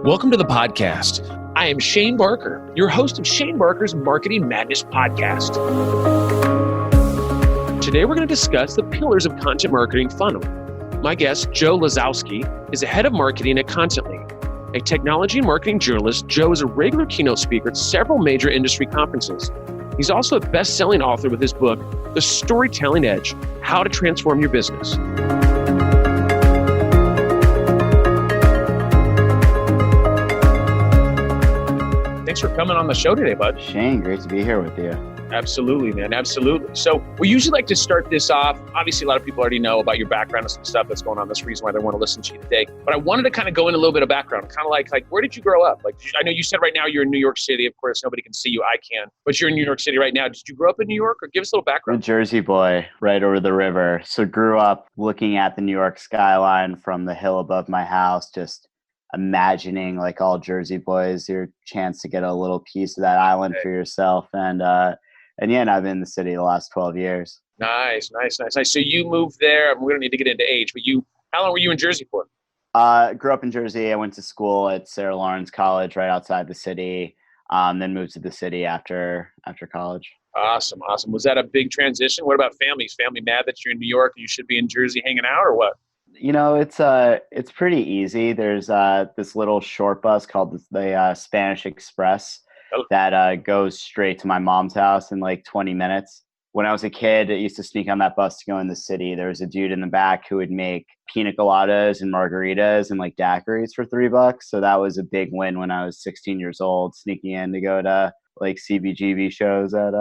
Welcome to the podcast. I am Shane Barker, your host of Shane Barker's Marketing Madness podcast. Today, we're going to discuss the pillars of content marketing funnel. My guest, Joe Lazuakas, is the head of marketing at Contentlys. A technology and marketing journalist, Joe is a regular keynote speaker at several major industry conferences. He's also a best-selling author with his book, The Storytelling Edge: How to Transform Your Business. Thanks for coming on the show today, bud. Shane, great to be here with you. Absolutely, man. Absolutely. So we usually like to start this off. Obviously, a lot of people already know about your background and some stuff that's going on. That's the reason why they want to listen to you today. But I wanted to kind of go in a little bit of background, kind of like where did you grow up? Like, I know you said right now you're in New York City. Of course, nobody can see you. I can. But you're in New York City right now. Did you grow up in New York, or give us a little background? I'm a Jersey boy, right over the river. So grew up looking at the New York skyline from the hill above my house, just imagining, like all Jersey boys, your chance to get a little piece of that island for yourself. And yeah, and I've been in the city the last 12 years. Nice. So you moved there. We don't need to get into age, but how long were you in Jersey for? Grew up in Jersey. I went to school at Sarah Lawrence College right outside the city, then moved to the city after college. Awesome. Was that a big transition? What about families? Family mad that you're in New York and you should be in Jersey hanging out, or what? You know, it's pretty easy. There's this little short bus called the Spanish Express that goes straight to my mom's house in like 20 minutes. When I was a kid, I used to sneak on that bus to go in the city. There was a dude in the back who would make pina coladas and margaritas and like daiquiris for $3. So that was a big win when I was 16 years old, sneaking in to go to like CBGB shows at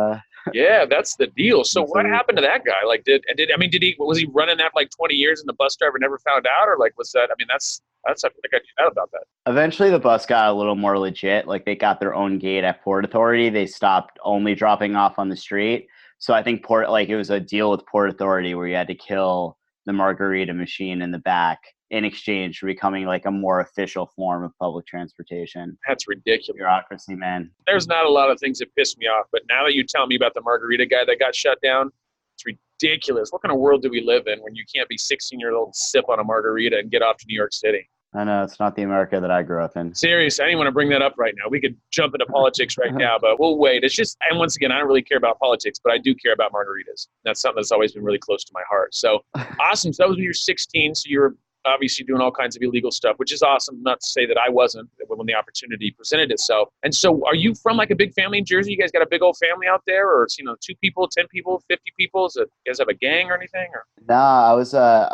Yeah, that's the deal. So what happened to that guy? Like, was he running that like 20 years and the bus driver never found out, or like, was that? I mean, that's I think I knew about that. Eventually, the bus got a little more legit. Like, they got their own gate at Port Authority. They stopped only dropping off on the street. So I think it was a deal with Port Authority where you had to kill the margarita machine in the back in exchange for becoming like a more official form of public transportation. That's ridiculous. Bureaucracy, man. There's not a lot of things that piss me off, but now that you tell me about the margarita guy that got shut down, it's ridiculous. What kind of world do we live in when you can't be 16 years old and sip on a margarita and get off to New York City? I know, it's not the America that I grew up in. Seriously, I didn't want to bring that up right now. We could jump into politics right now, but we'll wait. It's just, and once again, I don't really care about politics, but I do care about margaritas. That's something that's always been really close to my heart. So awesome. So that was when you were 16. So you were obviously doing all kinds of illegal stuff, which is awesome. Not to say that I wasn't when the opportunity presented itself. And so are you from like a big family in Jersey? You guys got a big old family out there, or it's, 2 people, 10 people, 50 people? You guys have a gang or anything? Or? Nah, I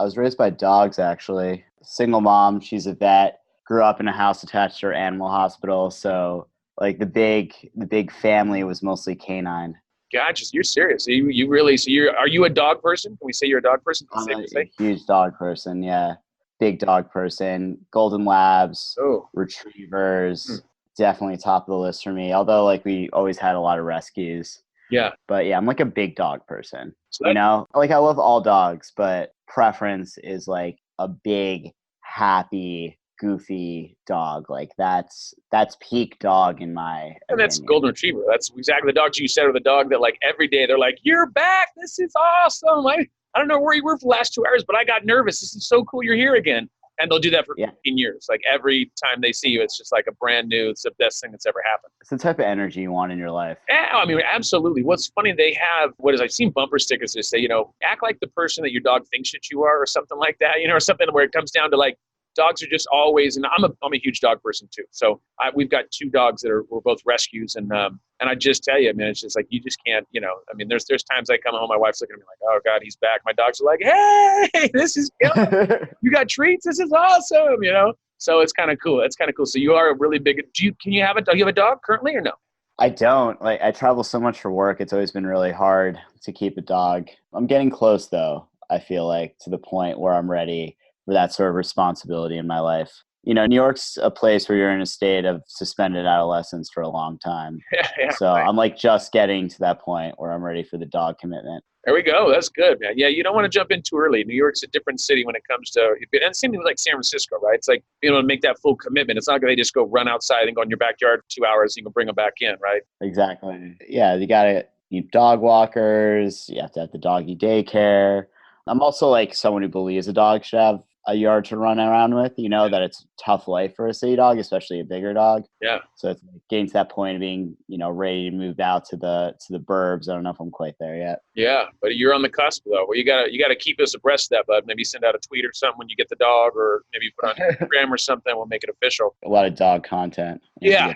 was raised by dogs, actually. Single mom, she's a vet. Grew up in a house attached to her animal hospital. So like the big family was mostly canine. Gotcha. You're serious. Are you a dog person? Can we say you're a dog person? I'm a huge dog person. Yeah. Big dog person. Golden Labs, retrievers, definitely top of the list for me. Although like we always had a lot of rescues. Yeah. But yeah, I'm like a big dog person. So like I love all dogs, but preference is like a big, happy, goofy dog. Like that's peak dog in my opinion. And that's golden retriever. That's exactly the dogs you said are the dog that like every day they're like, you're back. This is awesome. I don't know where you were for the last 2 hours, but I got nervous. This is so cool. You're here again. And they'll do that for 15 years. Like every time they see you, it's just like a brand new, it's the best thing that's ever happened. It's the type of energy you want in your life. Yeah, I mean, absolutely. What's funny, they have, I've seen bumper stickers that say, act like the person that your dog thinks that you are, or something like that, or something where it comes down to like, dogs are just always, and I'm a huge dog person too. So we've got 2 dogs that we're both rescues, and I just tell you, man, it's just like you just can't, there's times I come home, my wife's looking at me like, oh God, he's back. My dogs are like, hey, this is good. You got treats. This is awesome, So it's kind of cool. It's kind of cool. So you are a really big. Do you have a dog currently or no? I don't. Like I travel so much for work. It's always been really hard to keep a dog. I'm getting close though. I feel like to the point where I'm ready for that sort of responsibility in my life. New York's a place where you're in a state of suspended adolescence for a long time. So right. I'm like just getting to that point where I'm ready for the dog commitment. There we go. That's good, man. Yeah, you don't want to jump in too early. New York's a different city when it comes to, and same thing like San Francisco, right? It's like, to make that full commitment. It's not like they just go run outside and go in your backyard for 2 hours. You can bring them back in, right? Exactly. Yeah, you got to need dog walkers. You have to have the doggy daycare. I'm also like someone who believes a dog should have a yard to run around with, that it's tough life for a city dog, especially a bigger dog. Yeah. So it's getting to that point of being, ready to move out to the burbs. I don't know if I'm quite there yet. Yeah, but you're on the cusp though. Well, you gotta keep us abreast of that, bud. Maybe send out a tweet or something when you get the dog, or maybe put on Instagram or something. We'll make it official. A lot of dog content. Yeah,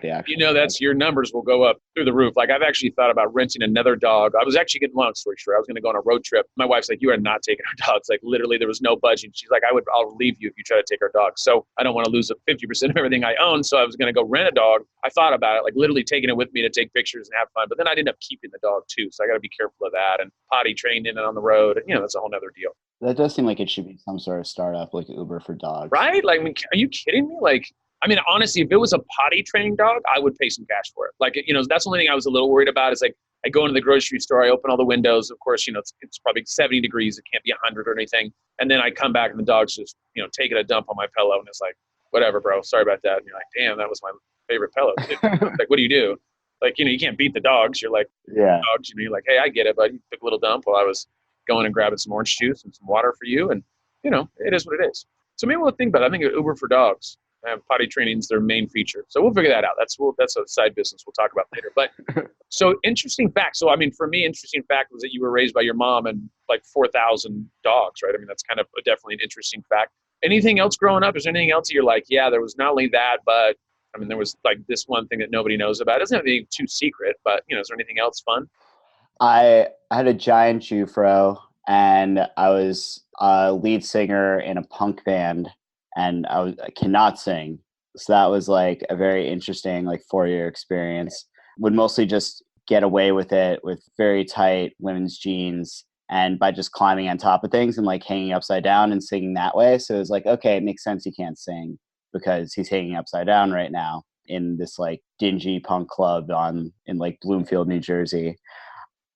that's your numbers will go up through the roof. Like I've actually thought about renting another dog. I was actually getting, long story short, I was going to go on a road trip. My wife's like, "You are not taking our dogs." Like literally, there was no budging. She's like, "I'll leave you if you try to take our dogs." So I don't want to lose 50% of everything I own. So I was going to go rent a dog. I thought about it, like literally taking it with me to take pictures and have fun. But then I'd end up keeping the dog too. So I got to be careful of that and potty trained in and on the road. And that's a whole nother deal. That does seem like it should be some sort of startup, like Uber for dogs. Right? Like, are you kidding me? Like, honestly, if it was a potty training dog, I would pay some cash for it. Like, that's the only thing I was a little worried about is like, I go into the grocery store, I open all the windows. Of course, it's probably 70 degrees. It can't be 100 or anything. And then I come back and the dog's just, taking a dump on my pillow. And it's like, whatever, bro. Sorry about that. And you're like, damn, that was my favorite pillow. Like, what do you do? Like, you can't beat the dogs. You're like, yeah. Dogs, you're like, hey, I get it, but you took a little dump while I was going and grabbing some orange juice and some water for you. And, it is what it is. So maybe we'll think about it. I think Uber for dogs. Potty training is their main feature. So we'll figure that out. That's a side business we'll talk about later. But so interesting fact. So, for me, interesting fact was that you were raised by your mom and like 4,000 dogs, right? That's kind of definitely an interesting fact. Anything else growing up? Is there anything else that you're like, yeah, there was not only that, but there was like this one thing that nobody knows about. It doesn't have to be too secret, but is there anything else fun? I had a giant Jufro, and I was a lead singer in a punk band, and I cannot sing. So that was like a very interesting 4-year experience. Would mostly just get away with it with very tight women's jeans and by just climbing on top of things and hanging upside down and singing that way. So it was like, okay, it makes sense he can't sing because he's hanging upside down right now in this dingy punk club in Bloomfield, New Jersey.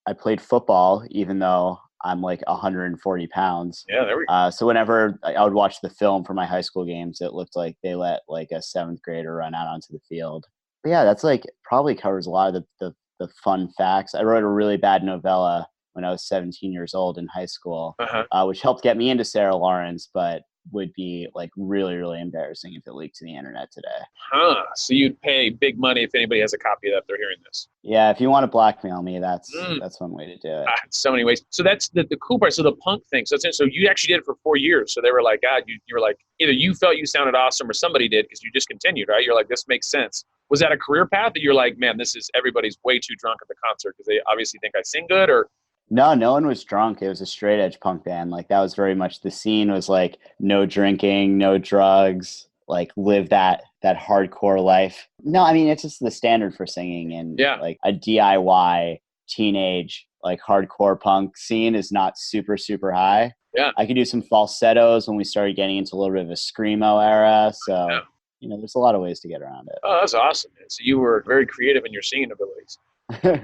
I played football even though I'm 140 pounds. Yeah, there we go. So whenever I would watch the film for my high school games, it looked like they let a 7th grader run out onto the field. But yeah, that's probably covers a lot of the fun facts. I wrote a really bad novella when I was 17 years old in high school, which helped get me into Sarah Lawrence, but would be really, really embarrassing if it leaked to the internet today. So you'd pay big money if anybody has a copy of that if they're hearing this. Yeah, if you want to blackmail me, that's one way to do it. So many ways. So that's the cool part. So the punk thing. So you actually did it for 4 years. So they were like, God, you were like, either you felt you sounded awesome or somebody did because you discontinued, right? You're like, this makes sense. Was that a career path that you're like, man, everybody's way too drunk at the concert because they obviously think I sing good? Or No one was drunk. It was a straight edge punk band. That was very much the scene was no drinking, no drugs, live that hardcore life. No, it's just the standard for singing and a DIY teenage, hardcore punk scene is not super, super high. Yeah. I could do some falsettos when we started getting into a little bit of a screamo era. So, there's a lot of ways to get around it. Oh, that's awesome, man. So you were very creative in your singing abilities. So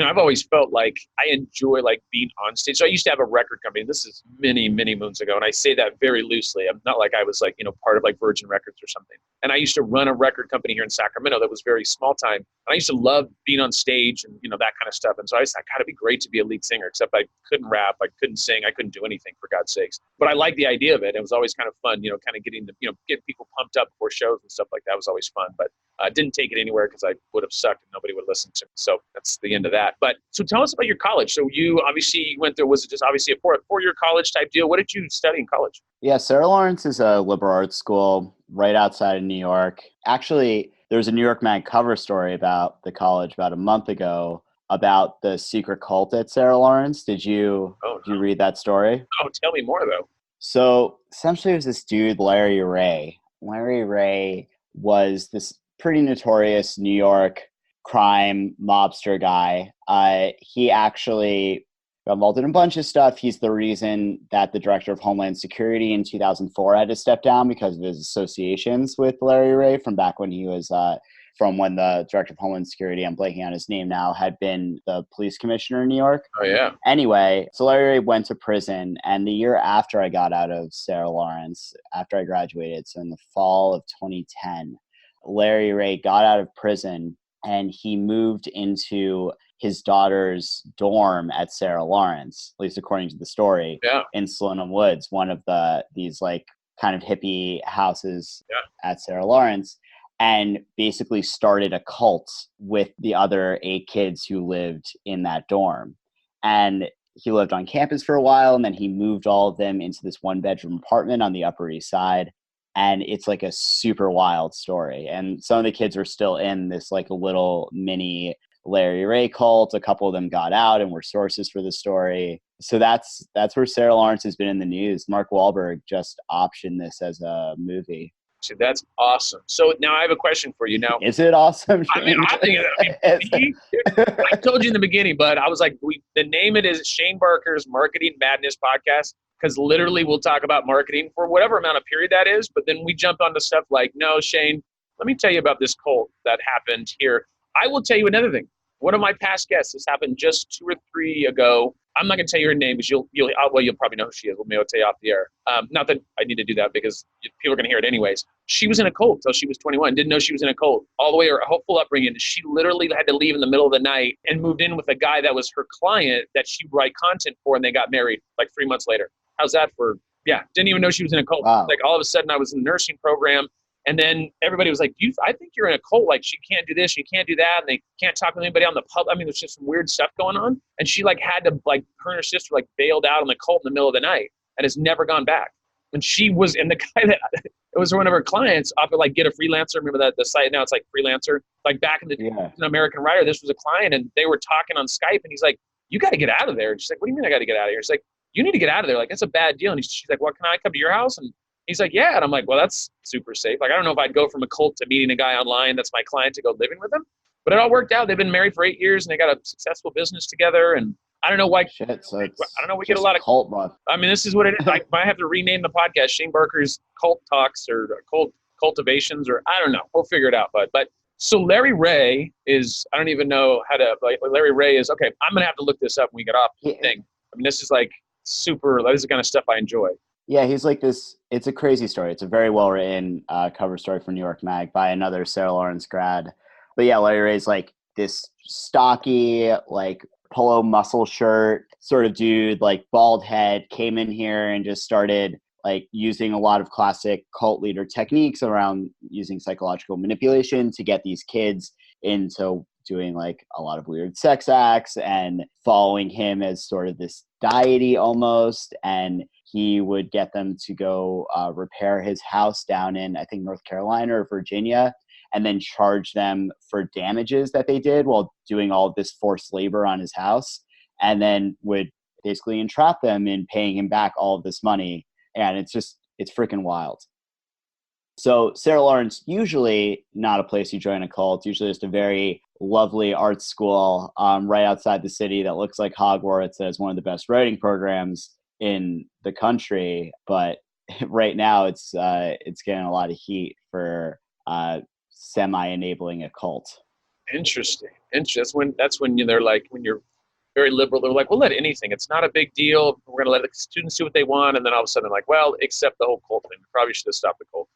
I've always felt like I enjoy being on stage. So I used to have a record company. This is many, many moons ago. And I say that very loosely. I'm not like I was part of Virgin Records or something. And I used to run a record company here in Sacramento that was very small time. And I used to love being on stage and, that kind of stuff. And so I thought, God, it'd be great to be a lead singer, except I couldn't rap. I couldn't sing. I couldn't do anything, for God's sakes. But I liked the idea of it. It was always kind of fun, kind of getting getting people pumped up before shows and stuff like that was always fun. But I didn't take it anywhere because I would have sucked and nobody would listen to me. So that's the end of that. But so tell us about your college. So you obviously went there. Was it just obviously a four-year college type deal? What did you study in college? Yeah, Sarah Lawrence is a liberal arts school right outside of New York. Actually, there was a New York Mag cover story about the college about a month ago about the secret cult at Sarah Lawrence. Did you read that story? Oh, tell me more though. So essentially it was this dude, Larry Ray. Larry Ray was this pretty notorious New York crime mobster guy. He actually got involved in a bunch of stuff. He's the reason that the director of Homeland Security in 2004 had to step down because of his associations with Larry Ray from back when he was, from when the director of Homeland Security, I'm blanking on his name now, had been the police commissioner in New York. Oh, yeah. Anyway, so Larry Ray went to prison, and the year after I got out of Sarah Lawrence, after I graduated, so in the fall of 2010, Larry Ray got out of prison and he moved into his daughter's dorm at Sarah Lawrence, at least according to the story, in Slonim Woods, one of these kind of hippie houses at Sarah Lawrence, and basically started a cult with the other 8 kids who lived in that dorm. And he lived on campus for a while, and then he moved all of them into this 1-bedroom apartment on the Upper East Side. And it's like a super wild story. And some of the kids are still in this like a little mini Larry Ray cult. A couple of them got out and were sources for the story. So that's where Sarah Lawrence has been in the news. Mark Wahlberg just optioned this as a movie. So that's awesome. So now I have a question for you. Now, is it awesome? I mean, I told you in the beginning, but I was like, the name it is Shane Barker's Marketing Madness Podcast, because literally we'll talk about marketing for whatever amount of period that is. But then we jump onto stuff like, no, Shane, let me tell you about this cult that happened here. I will tell you another thing. One of my past guests, this happened just 2 or 3 ago. I'm not going to tell you her name because you'll probably know who she is. Maybe I'll tell you off the air. Not that I need to do that because people are going to hear it anyways. She was in a cult until she was 21. Didn't know she was in a cult all the way her whole upbringing. She literally had to leave in the middle of the night and moved in with a guy that was her client that she would write content for, and they got married like 3 months later. How's that for? Yeah, didn't even know she was in a cult. Wow. Like all of a sudden, I was in the nursing program. And then everybody was like, I think you're in a cult. Like, she can't do this, you can't do that. And they can't talk with anybody on the pub. I mean, there's just some weird stuff going on. And she had to, her and her sister, bailed out on the cult in the middle of the night and has never gone back. And she was, and the guy that, it was one of her clients off of Get a Freelancer. Remember that the site now? It's Freelancer. Back in the day, an American Writer, this was a client and they were talking on Skype and he's like, you got to get out of there. And she's like, what do you mean I got to get out of here? She's like, you need to get out of there. That's a bad deal. And she's like, well, can I come to your house? And he's like, yeah. And I'm like, well, that's super safe. I don't know if I'd go from a cult to meeting a guy online that's my client to go living with him. But it all worked out. They've been married for 8 years and they got a successful business together. And I don't know why. Shit, so I don't know. We get a lot of cult buff. I mean, this is what it is. I might have to rename the podcast Shane Barker's Cult Talks or Cult Cultivations, or I don't know. We'll figure it out. But so Larry Ray is, I don't even know how to, Larry Ray is, okay, I'm going to have to look this up when we get off the thing. I mean, this is super, this is the kind of stuff I enjoy. Yeah, he's this, it's a crazy story. It's a very well-written cover story for New York Mag by another Sarah Lawrence grad. But yeah, Larry Ray's this stocky, polo muscle shirt sort of dude, bald head, came in here and just started using a lot of classic cult leader techniques around using psychological manipulation to get these kids into doing a lot of weird sex acts and following him as sort of this deity almost. And he would get them to go repair his house down in, I think, North Carolina or Virginia, and then charge them for damages that they did while doing all of this forced labor on his house, and then would basically entrap them in paying him back all of this money. And it's freaking wild. So Sarah Lawrence, usually not a place you join a cult, usually just a very lovely art school right outside the city that looks like Hogwarts, that has one of the best writing programs in the country. But right now it's getting a lot of heat for semi-enabling a cult. Interesting. That's when they're when you're very liberal, they're like, we'll let anything. It's not a big deal. We're going to let the students do what they want. And then all of a sudden, well, except the whole cult thing. We probably should have stopped the cult.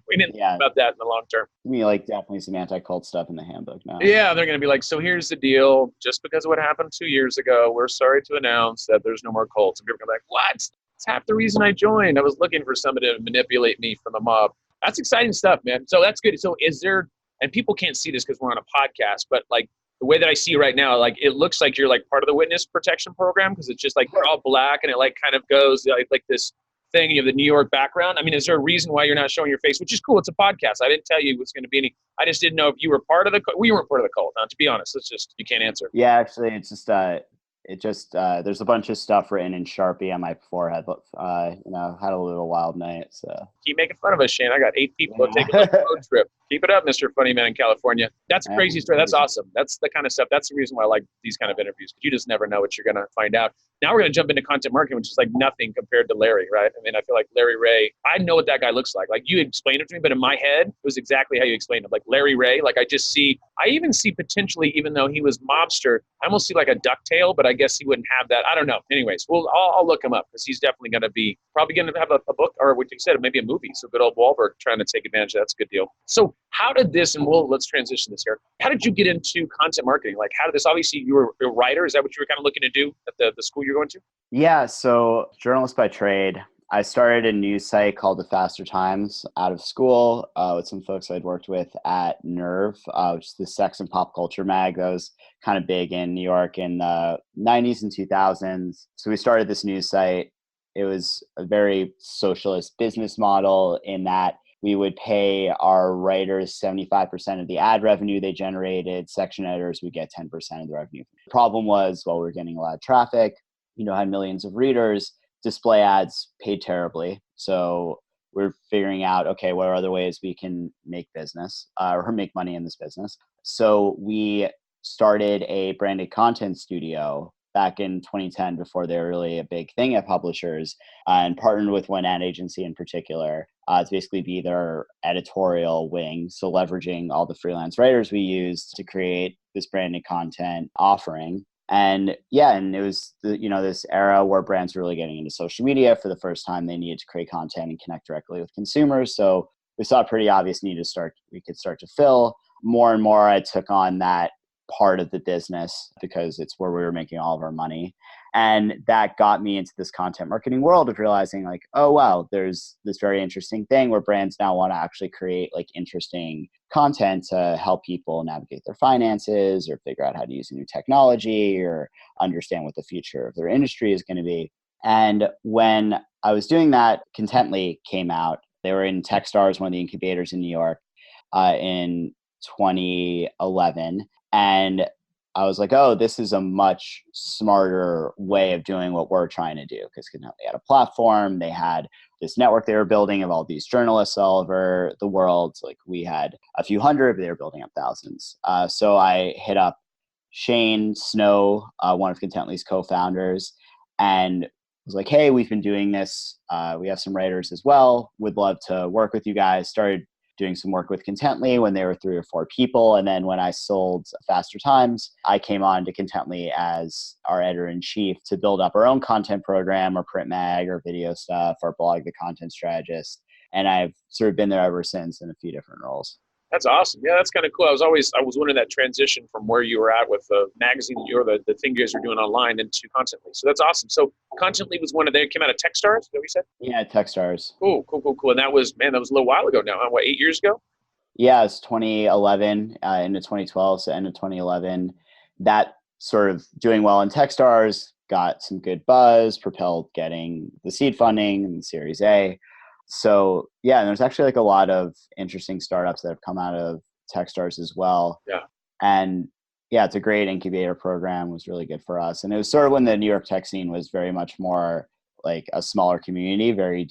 We didn't think about that in the long term. I mean, definitely some anti-cult stuff in the handbook now. Yeah, they're going to be so here's the deal. Just because of what happened 2 years ago, we're sorry to announce that there's no more cults. And people are going to be what? That's half the reason I joined. I was looking for somebody to manipulate me from the mob. That's exciting stuff, man. So that's good. So is there, and people can't see this because we're on a podcast, but the way that I see right now, it looks like you're part of the witness protection program because it's just you're all black and it kind of goes like this thing. You have the New York background. I mean, is there a reason why you're not showing your face? Which is cool. It's a podcast. I didn't tell you it was going to be any. I just didn't know if you were part of the. We weren't part of the cult. To be honest, it's just you can't answer. Yeah, actually, it's just there's a bunch of stuff written in Sharpie on my forehead. But had a little wild night. So keep making fun of us, Shane. I got 8 people taking a road trip. Keep it up, Mr. Funny Man in California. That's a crazy story. That's awesome. That's the kind of stuff. That's the reason why I like these kind of interviews, because you just never know what you're going to find out. Now we're going to jump into content marketing, which is nothing compared to Larry, right? I mean, I feel like Larry Ray, I know what that guy looks like. You explained it to me, but in my head, it was exactly how you explained it. Larry Ray, I even see potentially, even though he was mobster, I almost see a ducktail, but I guess he wouldn't have that. I don't know. Anyways, I'll look him up because he's definitely going to be probably going to have a book, or what you said, maybe a movie. So good old Wahlberg trying to take advantage of that's a good deal. So how did this, and let's transition this here. How did you get into content marketing? How did this, obviously you were a writer. Is that what you were kind of looking to do at the school you're going to? Yeah. So journalist by trade. I started a news site called The Faster Times out of school with some folks I'd worked with at Nerve, which is the sex and pop culture mag that was kind of big in New York in the 90s and 2000s. So we started this news site. It was a very socialist business model in that we would pay our writers 75% of the ad revenue they generated. Section editors would get 10% of the revenue. The problem was, while we were getting a lot of traffic, had millions of readers, display ads paid terribly. So we're figuring out, okay, what are other ways we can make business or make money in this business? So we started a branded content studio back in 2010 before they were really a big thing at publishers, and partnered with one ad agency in particular to basically be their editorial wing. So leveraging all the freelance writers we used to create this branded content offering. And and it was this era where brands were really getting into social media for the first time. They needed to create content and connect directly with consumers. So we saw a pretty obvious need we could start to fill. More and more, I took on that part of the business because it's where we were making all of our money. And that got me into this content marketing world of realizing like, oh, wow, there's this very interesting thing where brands now want to actually create like interesting content to help people navigate their finances or figure out how to use a new technology or understand what the future of their industry is going to be. And when I was doing that, Contentlys came out. They were in Techstars, one of the incubators in New York, in 2011. And I was like, oh, this is a much smarter way of doing what we're trying to do. Because they had a platform, they had this network they were building of all these journalists all over the world. Like we had a few hundred, but they were building up thousands. So I hit up Shane Snow, one of Contentlys' co-founders, and was like, hey, we've been doing this. We have some writers as well. Would love to work with you guys. Started doing some work with Contentlys when they were 3 or 4 people. And then when I sold Faster Times, I came on to Contentlys as our editor-in-chief to build up our own content program or print mag or video stuff or blog, The Content Strategist. And I've sort of been there ever since in a few different roles. That's awesome. Yeah, that's kind of cool. I was wondering that transition from where you were at with the magazine or the thing you guys were doing online into Contentlys. So that's awesome. So Contentlys was they came out of Techstars, is that what you said? Yeah, Techstars. Cool. And that was a little while ago now. What, 8 years ago? Yeah, it's 2011 into 2012, so end of 2011. That sort of doing well in Techstars, got some good buzz, propelled getting the seed funding and the Series A. So and there's actually like a lot of interesting startups that have come out of Techstars as well. Yeah. And it's a great incubator program. It was really good for us. And it was sort of when the New York tech scene was very much more like a smaller community, very,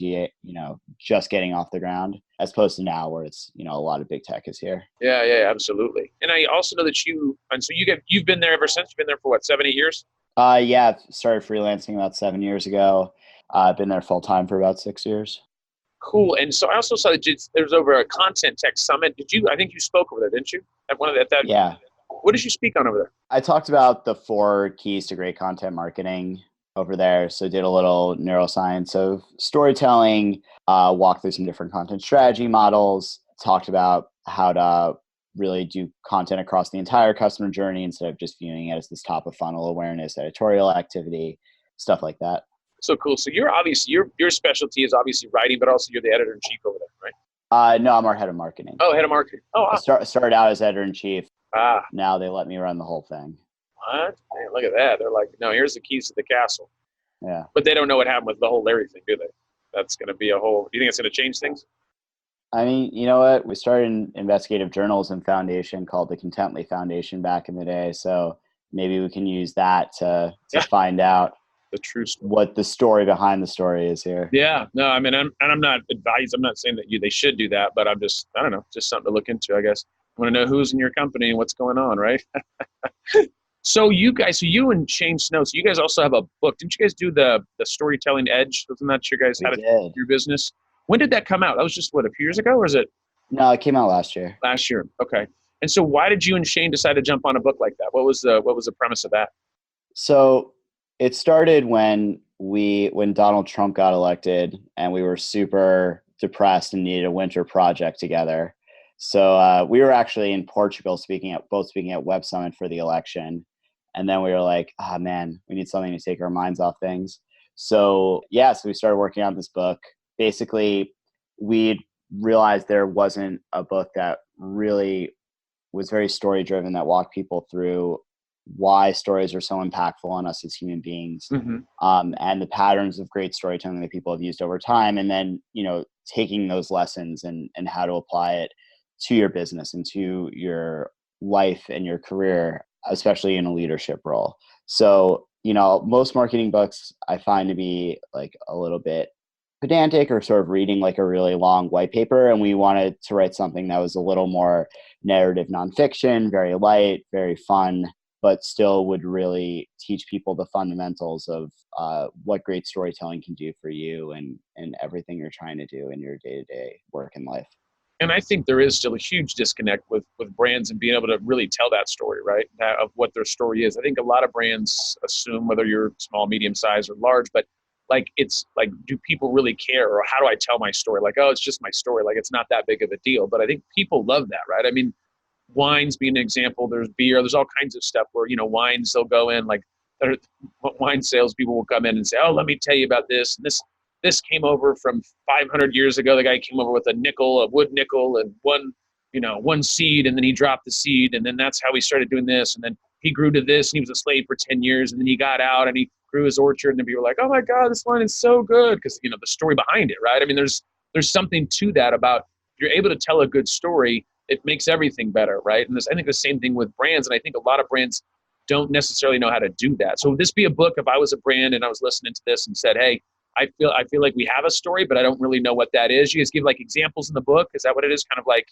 just getting off the ground, as opposed to now where it's, a lot of big tech is here. Yeah, absolutely. And I also know that you've been there ever since. You've been there for what, 7, 8 years? Yeah, started freelancing about 7 years ago. I've been there full time for about 6 years. Cool. And so I also saw that there was over a Content Tech Summit. I think you spoke over there, didn't you? Yeah. What did you speak on over there? I talked about the 4 keys to great content marketing over there. So did a little neuroscience of storytelling, walked through some different content strategy models, talked about how to really do content across the entire customer journey instead of just viewing it as this top of funnel awareness, editorial activity, stuff like that. So cool. So you're obviously your specialty is obviously writing, but also you're the editor-in-chief over there, right? No, I'm our head of marketing. Oh, head of marketing. Oh, awesome. I started out as editor-in-chief. Ah. Now they let me run the whole thing. What? Man, look at that. They're like, no, here's the keys to the castle. Yeah. But they don't know what happened with the whole Larry thing, do they? That's going to be do you think it's going to change things? I mean, you know what? We started an investigative journalism foundation called the Contentlys Foundation back in the day. So maybe we can use that to find out the true story. What the story behind the story is here. Yeah, no, I mean, I'm not advised. I'm not saying that they should do that, but I don't know, just something to look into, I guess. I want to know who's in your company and what's going on, right? So you and Shane Snow, so you guys also have a book. Didn't you guys do the Storytelling Edge? Wasn't that your guys had your business? When did that come out? That was just a few years ago, or is it? No, it came out last year. Last year, okay. And so why did you and Shane decide to jump on a book like that? What was the premise of that? So it started when Donald Trump got elected and we were super depressed and needed a winter project together. So we were actually in Portugal speaking at Web Summit for the election. And then we were like, man, we need something to take our minds off things. So yeah, so we started working on this book. Basically, we realized there wasn't a book that really was very story driven, that walked people through why stories are so impactful on us as human beings, and the patterns of great storytelling that people have used over time. And then, taking those lessons and how to apply it to your business and to your life and your career, especially in a leadership role. So, most marketing books I find to be like a little bit pedantic or sort of reading like a really long white paper. And we wanted to write something that was a little more narrative nonfiction, very light, very fun, but still would really teach people the fundamentals of what great storytelling can do for you and everything you're trying to do in your day-to-day work and life. And I think there is still a huge disconnect with brands and being able to really tell that story, right? Of what their story is. I think a lot of brands assume, whether you're small, medium size, or large, but like, it's like, do people really care? Or how do I tell my story? Like, oh, it's just my story. Like, it's not that big of a deal. But I think people love that, right? I mean, wines being an example, there's beer, there's all kinds of stuff where, wines, they'll go in, like, wine salespeople will come in and say, oh, let me tell you about this. And this came over from 500 years ago. The guy came over with a wood nickel, and one seed, and then he dropped the seed, and then that's how he started doing this. And then he grew to this, and he was a slave for 10 years, and then he got out and he grew his orchard, and then people were like, oh my God, this wine is so good, because the story behind it, right? I mean, there's something to that about, if you're able to tell a good story, it makes everything better, right? And I think the same thing with brands, and I think a lot of brands don't necessarily know how to do that. So would this be a book if I was a brand and I was listening to this and said, hey, I feel like we have a story, but I don't really know what that is. You guys give like examples in the book. Is that what it is? Kind of like,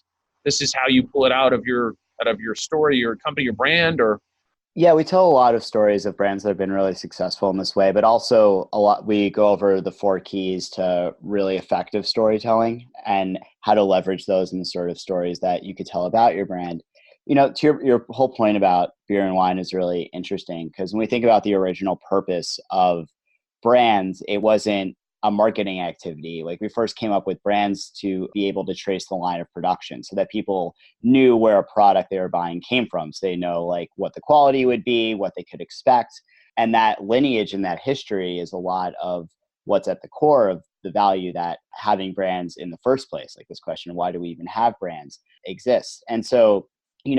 this is how you pull it out of your story, your company, your brand, or? Yeah, we tell a lot of stories of brands that have been really successful in this way, but also we go over the 4 keys to really effective storytelling and how to leverage those in the sort of stories that you could tell about your brand. To your whole point about beer and wine is really interesting, because when we think about the original purpose of brands, it wasn't a marketing activity. Like, we first came up with brands to be able to trace the line of production so that people knew where a product they were buying came from. So they know like what the quality would be, what they could expect. And that lineage and that history is a lot of what's at the core of the value that having brands in the first place, like this question, why do we even have brands, exists. And so,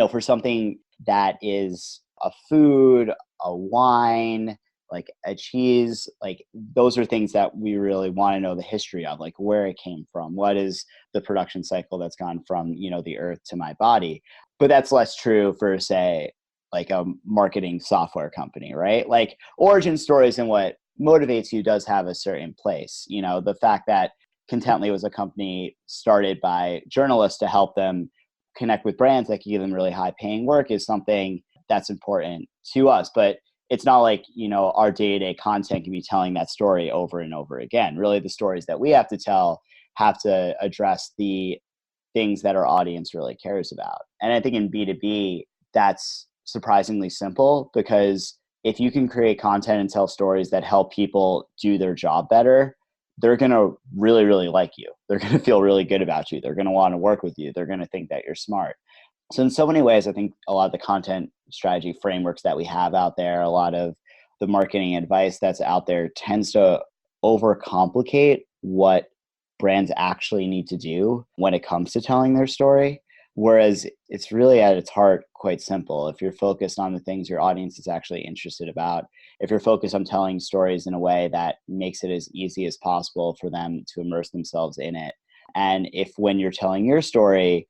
for something that is a food, a wine, like a cheese, like those are things that we really want to know the history of, like where it came from, what is the production cycle that's gone from, the earth to my body. But that's less true for, say, like a marketing software company, right? Like, origin stories and what motivates you does have a certain place. The fact that Contently was a company started by journalists to help them connect with brands that can give them really high paying work is something that's important to us. But it's not like, our day-to-day content can be telling that story over and over again. Really, the stories that we have to tell have to address the things that our audience really cares about. And I think in B2B, that's surprisingly simple, because if you can create content and tell stories that help people do their job better, they're going to really, really like you. They're going to feel really good about you. They're going to want to work with you. They're going to think that you're smart. So in so many ways, I think a lot of the content strategy frameworks that we have out there, a lot of the marketing advice that's out there tends to overcomplicate what brands actually need to do when it comes to telling their story. Whereas it's really at its heart quite simple. If you're focused on the things your audience is actually interested about, if you're focused on telling stories in a way that makes it as easy as possible for them to immerse themselves in it, and if when you're telling your story,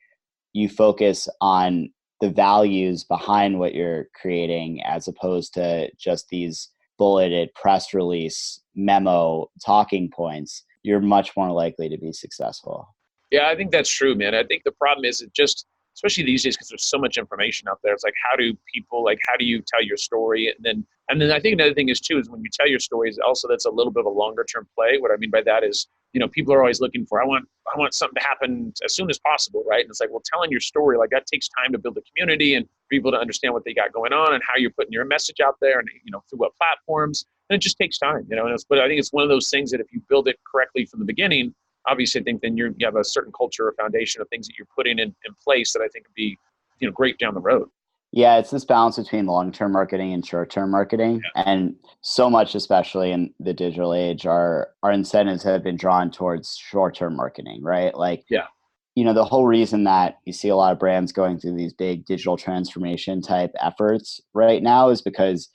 you focus on the values behind what you're creating, as opposed to just these bulleted press release memo talking points, you're much more likely to be successful. Yeah, I think that's true, man. I think the problem is it just, especially these days, because there's so much information out there. It's like, how do you tell your story? And then I think another thing is too, is when you tell your stories, also that's a little bit of a longer term play. What I mean by that is, people are always looking for, I want something to happen as soon as possible, right? And it's like, well, telling your story, like, that takes time to build a community and for people to understand what they got going on and how you're putting your message out there, and through what platforms. And it just takes time, but I think it's one of those things that if you build it correctly from the beginning, obviously I think then you have a certain culture or foundation of things that you're putting in place that I think would be, great down the road. Yeah, it's this balance between long-term marketing and short-term marketing. And so much, especially in the digital age, our incentives have been drawn towards short-term marketing, right? Like, Yeah. the whole reason that you see a lot of brands going through these big digital transformation type efforts right now is because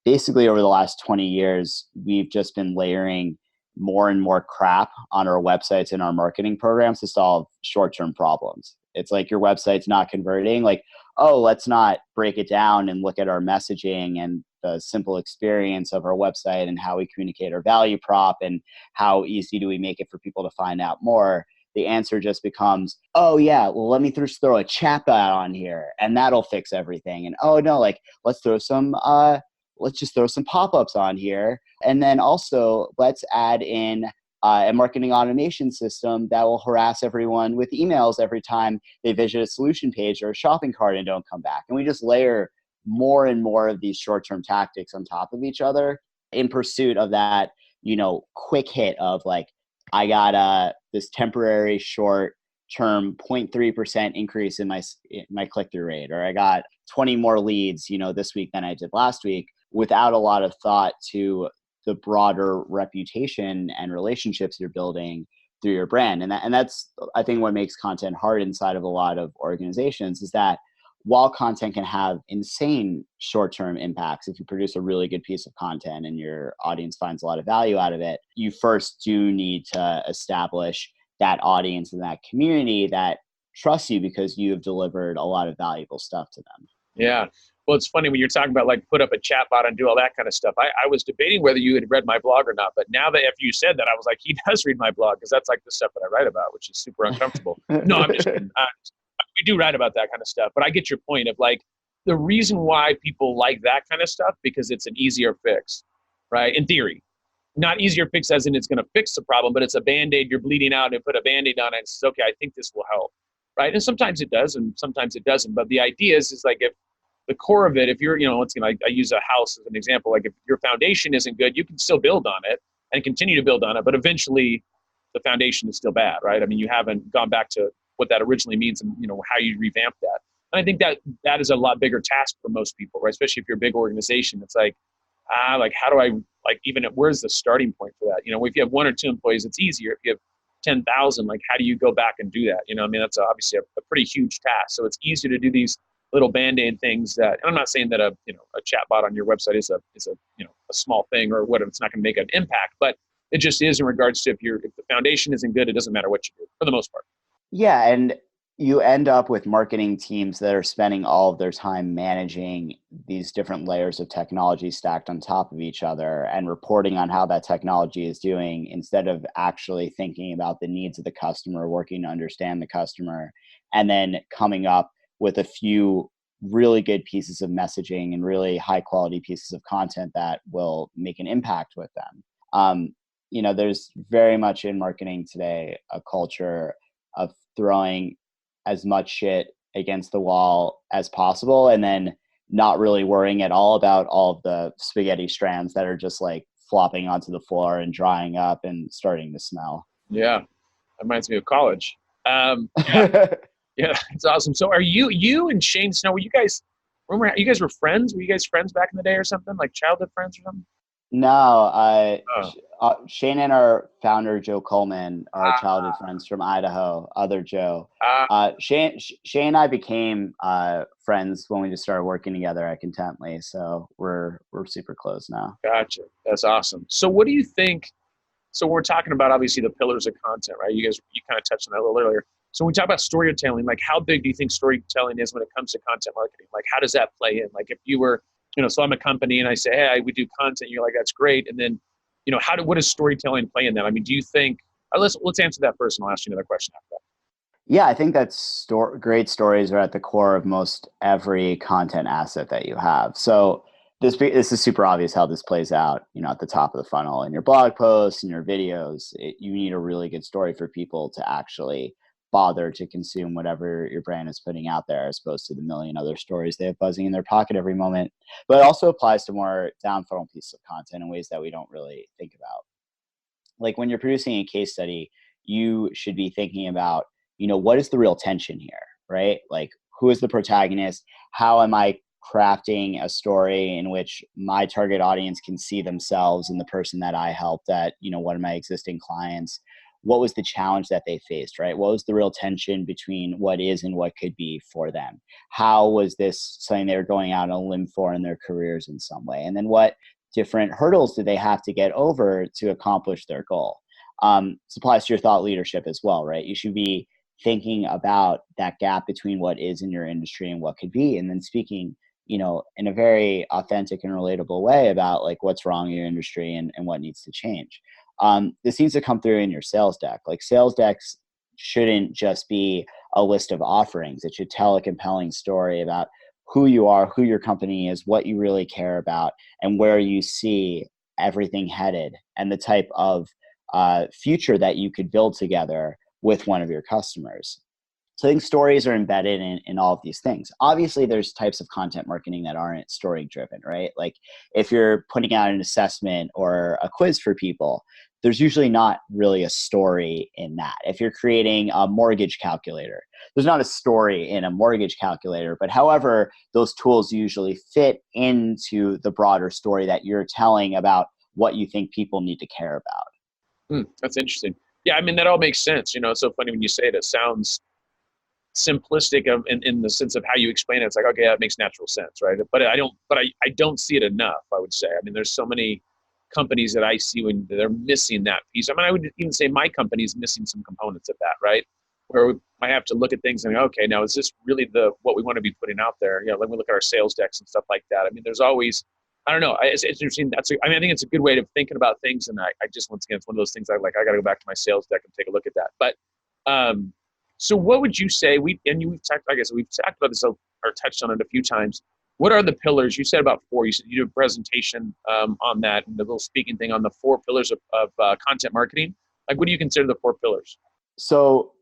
basically over the last 20 years, we've just been layering more and more crap on our websites and our marketing programs to solve short-term problems. It's like your website's not converting. Like, oh, let's not break it down and look at our messaging and the simple experience of our website and how we communicate our value prop and how easy do we make it for people to find out more. The answer just becomes, oh yeah, well, let me just throw a chatbot on here and that'll fix everything. And oh no, like let's just throw some pop-ups on here. And then also let's add in a marketing automation system that will harass everyone with emails every time they visit a solution page or a shopping cart and don't come back. And we just layer more and more of these short-term tactics on top of each other in pursuit of that, quick hit of like, I got this temporary short term 0.3% increase in my click-through rate, or I got 20 more leads, this week than I did last week, without a lot of thought to the broader reputation and relationships you're building through your brand. And that's, I think, what makes content hard inside of a lot of organizations is that while content can have insane short-term impacts, if you produce a really good piece of content and your audience finds a lot of value out of it, you first do need to establish that audience and that community that trusts you because you have delivered a lot of valuable stuff to them. Yeah. Well, it's funny when you're talking about like put up a chat bot and do all that kind of stuff. I was debating whether you had read my blog or not, but now that after you said that, I was like, he does read my blog because that's like the stuff that I write about, which is super uncomfortable. No, I'm just kidding. We do write about that kind of stuff, but I get your point of like the reason why people like that kind of stuff because it's an easier fix, right? In theory, not easier fix as in it's going to fix the problem, but it's a Band-Aid. You're bleeding out and put a Band-Aid on it and says, okay, I think this will help, right? And sometimes it does and sometimes it doesn't. But the idea is like if the core of it, if you're, I use a house as an example, like if your foundation isn't good, you can still build on it and continue to build on it, but eventually the foundation is still bad, right? I mean, you haven't gone back to what that originally means and, how you revamp that. And I think that is a lot bigger task for most people, right? Especially if you're a big organization. It's like, like how do I, like even where's the starting point for that? If you have 1 or 2 employees, it's easier. If you have 10,000, like how do you go back and do that? I mean, that's obviously a pretty huge task. So it's easier to do these little Band-Aid things that, and I'm not saying that a chat bot on your website is a small thing or whatever, it's not going to make an impact, but it just is in regards to if the foundation isn't good, it doesn't matter what you do for the most part. Yeah. And you end up with marketing teams that are spending all of their time managing these different layers of technology stacked on top of each other and reporting on how that technology is doing instead of actually thinking about the needs of the customer, working to understand the customer, and then coming up with a few really good pieces of messaging and really high quality pieces of content that will make an impact with them. There's very much in marketing today a culture of throwing as much shit against the wall as possible and then not really worrying at all about all of the spaghetti strands that are just like flopping onto the floor and drying up and starting to smell. Yeah, that reminds me of college. Yeah, yeah, it's awesome. So are you and Shane Snow, you guys were friends? Were you guys friends back in the day or something, like childhood friends or something? No, Shane and our founder, Joe Coleman, are childhood friends from Idaho, other Joe. Shane and I became friends when we just started working together at Contentlys, so we're super close now. Gotcha. That's awesome. So what do you think, so we're talking about obviously the pillars of content, right? You kind of touched on that a little earlier. So when we talk about storytelling, like how big do you think storytelling is when it comes to content marketing? Like how does that play in? Like if you were, so I'm a company and I say, hey, we do content. You're like, that's great. And then, what does storytelling play in that? I mean, do you think, let's answer that first and I'll ask you another question after that. Yeah, I think that great stories are at the core of most every content asset that you have. So this is super obvious how this plays out, at the top of the funnel in your blog posts and your videos. You need a really good story for people to actually bother to consume whatever your brand is putting out there, as opposed to the million other stories they have buzzing in their pocket every moment. But it also applies to more down funnel pieces of content in ways that we don't really think about. Like when you're producing a case study, you should be thinking about, what is the real tension here, right? Like who is the protagonist? How am I crafting a story in which my target audience can see themselves in the person that I helped at, one of my existing clients? What was the challenge that they faced, right? What was the real tension between what is and what could be for them? How was this something they were going out on a limb for in their careers in some way? And then what different hurdles do they have to get over to accomplish their goal? This applies to your thought leadership as well, right? You should be thinking about that gap between what is in your industry and what could be, and then speaking, in a very authentic and relatable way about like what's wrong in your industry and what needs to change. This needs to come through in your sales deck. Like sales decks shouldn't just be a list of offerings. It should tell a compelling story about who you are, who your company is, what you really care about, and where you see everything headed, and the type of future that you could build together with one of your customers. So I think stories are embedded in all of these things. Obviously, there's types of content marketing that aren't story driven, right? Like if you're putting out an assessment or a quiz for people, there's usually not really a story in that. If you're creating a mortgage calculator, there's not a story in a mortgage calculator, but however, those tools usually fit into the broader story that you're telling about what you think people need to care about. That's interesting. Yeah, I mean, that all makes sense. It's so funny when you say it. It sounds simplistic in the sense of how you explain it. It's like, okay, that makes natural sense, right? But I don't see it enough, I would say. I mean, there's so many companies that I see when they're missing that piece. I mean, I would even say my company is missing some components of that, right? Where I have to look at things and go, okay, now is this really what we want to be putting out there? Let me look at our sales decks and stuff like that. I mean, there's always, I don't know. It's interesting. I think it's a good way of thinking about things. And I just, once again, it's one of those things I got to go back to my sales deck and take a look at that. But, so what would you say, we've talked about this or touched on it a few times. What are the pillars? You said about 4. You said you did a presentation on that and the little speaking thing on the 4 pillars of content marketing. Like, what do you consider the 4 pillars? So,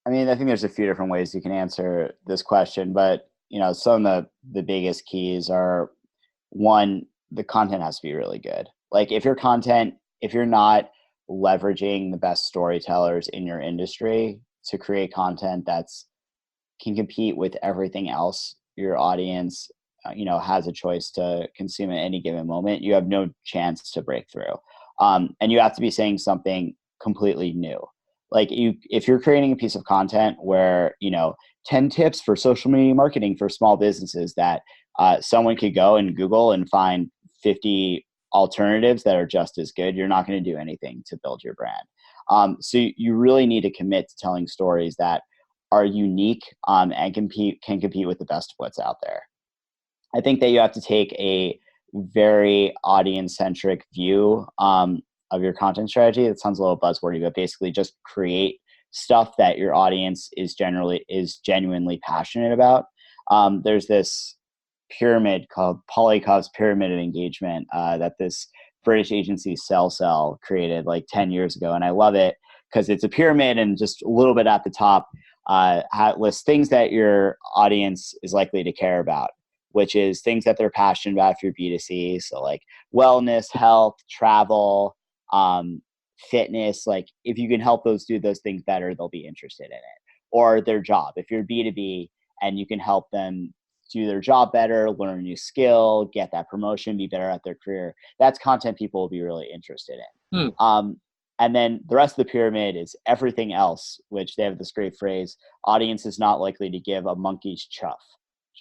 I mean, I think there's a few different ways you can answer this question, but, some of the biggest keys are, 1, the content has to be really good. Like if you're not leveraging the best storytellers in your industry to create content that's can compete with everything else your audience has a choice to consume at any given moment, you have no chance to break through. And you have to be saying something completely new. Like if you're creating a piece of content where 10 tips for social media marketing for small businesses that someone could go and Google and find 50 alternatives that are just as good, you're not going to do anything to build your brand. So you really need to commit to telling stories that are unique and can compete with the best of what's out there. I think that you have to take a very audience-centric view of your content strategy. That sounds a little buzzwordy, but basically just create stuff that your audience is genuinely passionate about. There's this pyramid called Polykov's Pyramid of Engagement that this British agency Cell created like 10 years ago. And I love it because it's a pyramid and just a little bit at the top lists things that your audience is likely to care about, which is things that they're passionate about if you're B2C. So like wellness, health, travel, fitness. Like if you can help those do those things better, they'll be interested in it. Or their job. If you're B2B and you can help them do their job better, learn a new skill, get that promotion, be better at their career, that's content people will be really interested in. And then the rest of the pyramid is everything else, which they have this great phrase, audience is not likely to give a monkey's chuff.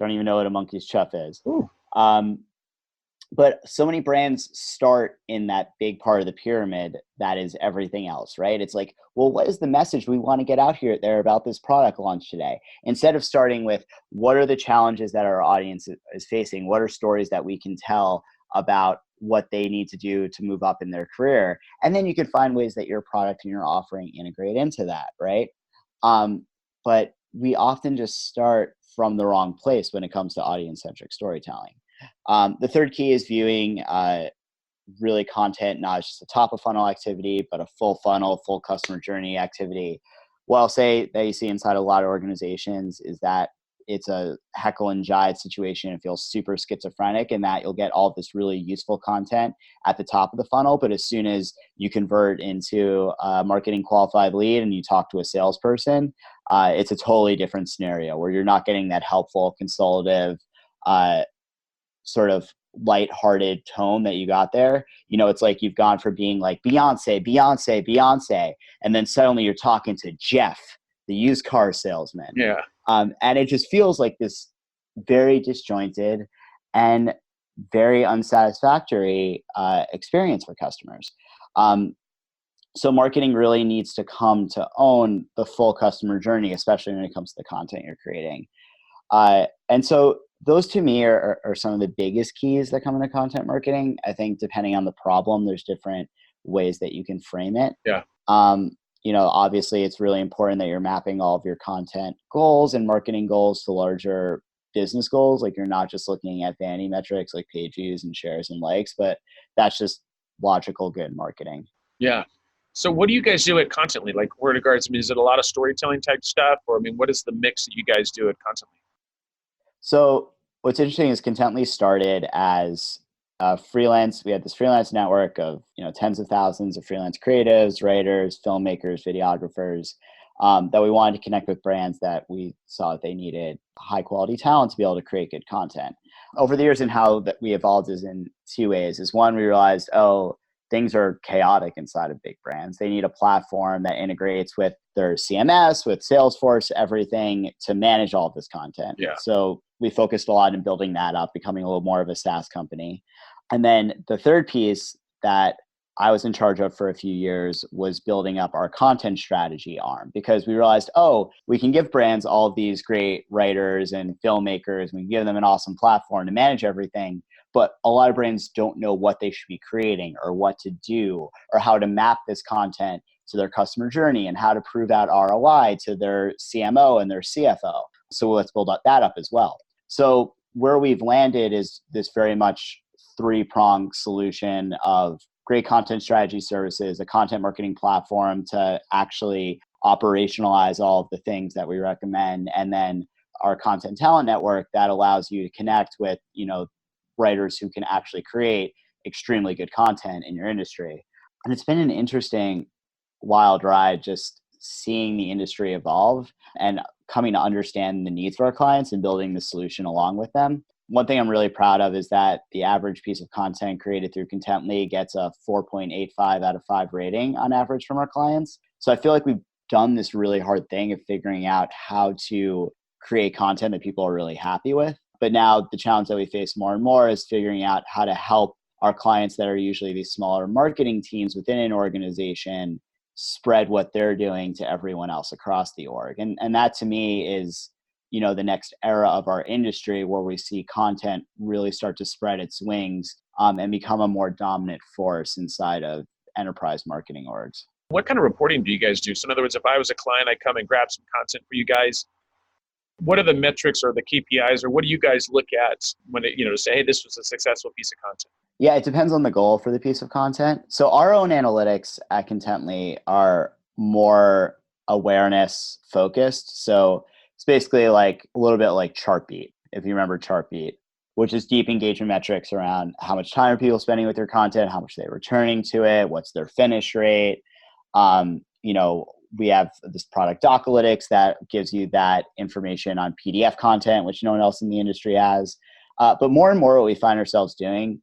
I don't even know what a monkey's chuff is. But so many brands start in that big part of the pyramid that is everything else, right? It's like, well, what is the message we want to get out there about this product launch today? Instead of starting with what are the challenges that our audience is facing? What are stories that we can tell about what they need to do to move up in their career? And then you could find ways that your product and your offering integrate into that, right? But we often just start from the wrong place when it comes to audience-centric storytelling. The third key is viewing really content, not just a top of funnel activity, but a full funnel, full customer journey activity. What I'll say that you see inside a lot of organizations is that it's a Heckle and Jive situation. It feels super schizophrenic in that you'll get all this really useful content at the top of the funnel. But as soon as you convert into a marketing qualified lead and you talk to a salesperson, it's a totally different scenario where you're not getting that helpful, consultative, sort of lighthearted tone that you got there. It's like you've gone from being like Beyonce, and then suddenly you're talking to Jeff, the used car salesman. Yeah. And it just feels like this very disjointed and very unsatisfactory experience for customers. So marketing really needs to come to own the full customer journey, especially when it comes to the content you're creating. And so those to me are some of the biggest keys that come into content marketing. I think depending on the problem, there's different ways that you can frame it. Yeah. Obviously it's really important that you're mapping all of your content goals and marketing goals to larger business goals. Like you're not just looking at vanity metrics like page views and shares and likes, but that's just logical, good marketing. Yeah. So what do you guys do at Constantly? Like word of regards, is it a lot of storytelling type stuff? Or what is the mix that you guys do at Constantly? So what's interesting is Contentlys started as freelance. We had this freelance network of tens of thousands of freelance creatives, writers, filmmakers, videographers that we wanted to connect with brands that we saw that they needed high quality talent to be able to create good content. Over the years, and how that we evolved is in two ways. Is one, we realized, things are chaotic inside of big brands. They need a platform that integrates with their CMS, with Salesforce, everything to manage all of this content. Yeah. So we focused a lot in building that up, becoming a little more of a SaaS company. And then the third piece that I was in charge of for a few years was building up our content strategy arm, because we realized, we can give brands all of these great writers and filmmakers, and we can give them an awesome platform to manage everything. But a lot of brands don't know what they should be creating or what to do or how to map this content to their customer journey and how to prove out ROI to their CMO and their CFO. So let's build that up as well. So where we've landed is this very much three-pronged solution of great content strategy services, a content marketing platform to actually operationalize all of the things that we recommend, and then our content talent network that allows you to connect with, writers who can actually create extremely good content in your industry. And it's been an interesting, wild ride just seeing the industry evolve and coming to understand the needs of our clients and building the solution along with them. One thing I'm really proud of is that the average piece of content created through Contently gets a 4.85 out of 5 rating on average from our clients. So I feel like we've done this really hard thing of figuring out how to create content that people are really happy with. But now the challenge that we face more and more is figuring out how to help our clients that are usually these smaller marketing teams within an organization spread what they're doing to everyone else across the org. And that to me is, the next era of our industry where we see content really start to spread its wings and become a more dominant force inside of enterprise marketing orgs. What kind of reporting do you guys do? So in other words, if I was a client, I'd come and grab some content for you guys. What are the metrics or the KPIs, or what do you guys look at when to say, hey, this was a successful piece of content? Yeah, it depends on the goal for the piece of content. So our own analytics at Contently are more awareness focused. So it's basically like a little bit like Chartbeat, if you remember Chartbeat, which is deep engagement metrics around how much time are people spending with your content, how much they're returning to it, what's their finish rate. We have this product Docalytics that gives you that information on PDF content, which no one else in the industry has. But more and more what we find ourselves doing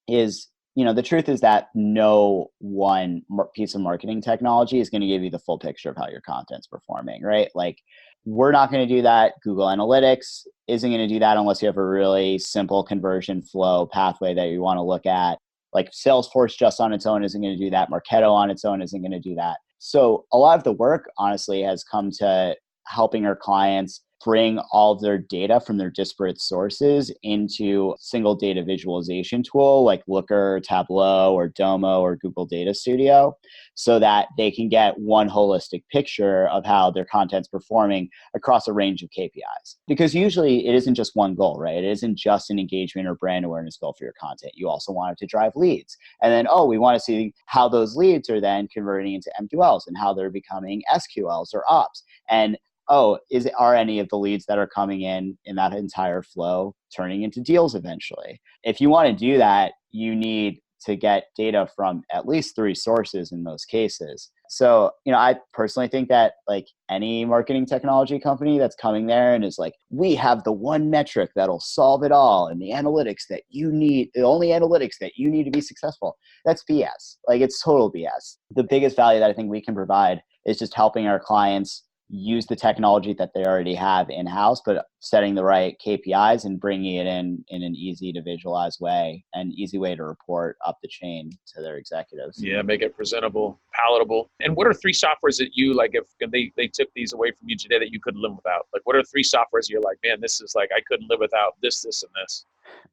is, the truth is that no one piece of marketing technology is going to give you the full picture of how your content's performing, right? Like we're not going to do that. Google Analytics isn't going to do that unless you have a really simple conversion flow pathway that you want to look at. Like Salesforce just on its own isn't going to do that. Marketo on its own isn't going to do that. So a lot of the work, honestly, has come to helping our clients bring all of their data from their disparate sources into a single data visualization tool like Looker, Tableau, or Domo, or Google Data Studio, so that they can get one holistic picture of how their content's performing across a range of KPIs. Because usually it isn't just one goal, right? It isn't just an engagement or brand awareness goal for your content. You also want it to drive leads. And then, we want to see how those leads are then converting into MQLs and how they're becoming SQLs or ops. And are any of the leads that are coming in that entire flow turning into deals eventually? If you want to do that, you need to get data from at least 3 sources in most cases. So, I personally think that like any marketing technology company that's coming there and is like, we have the one metric that'll solve it all and the analytics that you need, the only analytics that you need to be successful, that's BS. Like, it's total BS. The biggest value that I think we can provide is just helping our clients use the technology that they already have in-house, but setting the right KPIs and bringing it in an easy to visualize way and easy way to report up the chain to their executives. Yeah, make it presentable, palatable. And what are 3 softwares that you like, if they took these away from you today, that you couldn't live without? Like, what are 3 softwares you're like, man, this is like, I couldn't live without this, this, and this?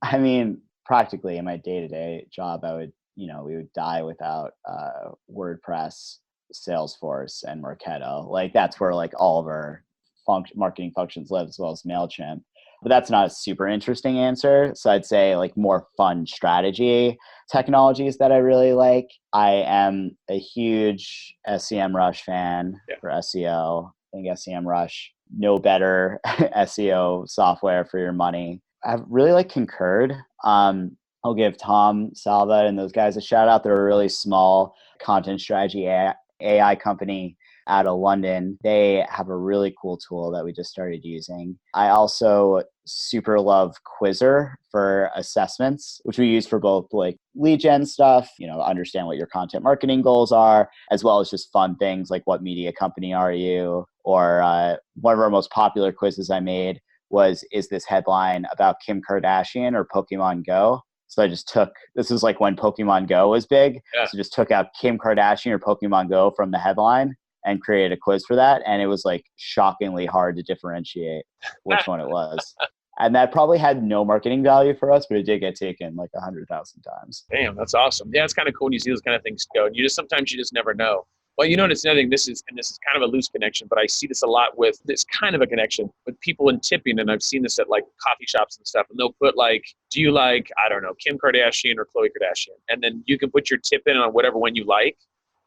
I mean, practically in my day-to-day job, we would die without WordPress, Salesforce, and Marketo. Like, that's where like all of our marketing functions live, as well as MailChimp. But that's not a super interesting answer. So I'd say like more fun strategy technologies that I really like. I am a huge SEMrush fan for SEO. I think SEMrush, no better SEO software for your money. I really like Concurred. I'll give Tom Salva and those guys a shout out. They're a really small content strategy AI company out of London. They have a really cool tool that we just started using. I also super love Quizzer for assessments, which we use for both like lead gen stuff, understand what your content marketing goals are, as well as just fun things like what media company are you? Or one of our most popular quizzes I made was, is this headline about Kim Kardashian or Pokemon Go? So I just this is like when Pokemon Go was big. Yeah. So just took out Kim Kardashian or Pokemon Go from the headline and created a quiz for that. And it was like shockingly hard to differentiate which one it was. And that probably had no marketing value for us, but it did get taken like 100,000 times. Damn, that's awesome. Yeah, it's kind of cool when you see those kind of things go. And sometimes you just never know. Well, it's another thing, this is kind of a loose connection, but I see this a lot with this kind of a connection with people in tipping. And I've seen this at like coffee shops and stuff. And they'll put like, do you like, I don't know, Kim Kardashian or Khloe Kardashian? And then you can put your tip in on whatever one you like.